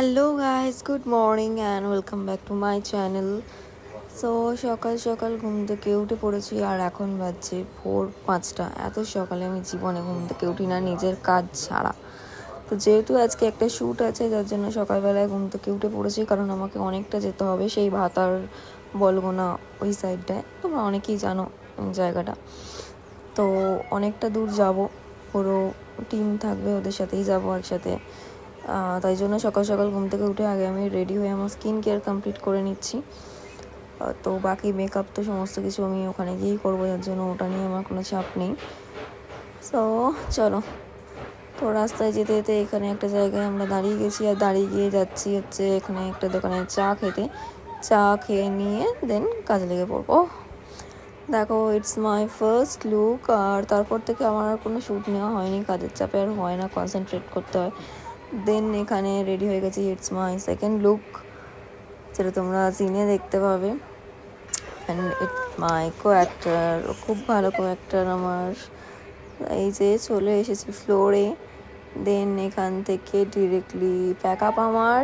Hello guys, good morning and welcome back to my channel. So সকাল সকাল ঘুম থেকে উঠে পড়েছি আর এখন বাজছে ভোর 5টা। এত সকালে আমি জীবনে ঘুম থেকে উঠি না নিজের কাজ ছাড়া। তো যেহেতু আজকে একটা শ্যুট আছে, যার জন্য সকালবেলায় ঘুম থেকে উঠে পড়েছি, কারণ আমাকে অনেকটা যেতে হবে সেই ভাতার বলগোনা ওই সাইডটায়। তোমরা অনেকেই জানো জায়গাটা। তো অনেকটা দূর যাব, পুরো টিম থাকবে, ওদের সাথেই যাবো একসাথে। তাই জন্য সকাল সকাল ঘুম থেকে উঠে আগে আমি রেডি হয়ে আমার স্কিন কেয়ার কমপ্লিট করে নিচ্ছি। তো বাকি মেকআপ তো সমস্ত কিছু আমি ওখানে গিয়েই করবো, যার জন্য ওটা নিয়ে আমার কোনো চাপ নেই। সো চলো, তো রাস্তায় যেতে যেতে এখানে একটা জায়গায় আমরা দাঁড়িয়ে গেছি, আর দাঁড়িয়ে গিয়ে যাচ্ছি হচ্ছে এখানে একটা দোকানে চা খেতে। চা খেয়ে নিয়ে দেন কাজে লেগে পড়বো। দেখো, ইটস মাই ফার্স্ট লুক। আর তারপর থেকে আমার আর কোনো শ্যুট নেওয়া হয়নি, কাজের চাপে আর হয় না, কনসেন্ট্রেট করতে হয়। দেন এখানে রেডি হয়ে গেছি, ইটস মাই সেকেন্ড লুক, যেটা তোমরা সিনে দেখতে পাবে। And it my co actor, খুব ভালো কো অ্যাক্টার আমার। এই যে চলে এসেছি ফ্লোরে। দেন এখান থেকে ডিরেক্টলি প্যাক আপ আমার।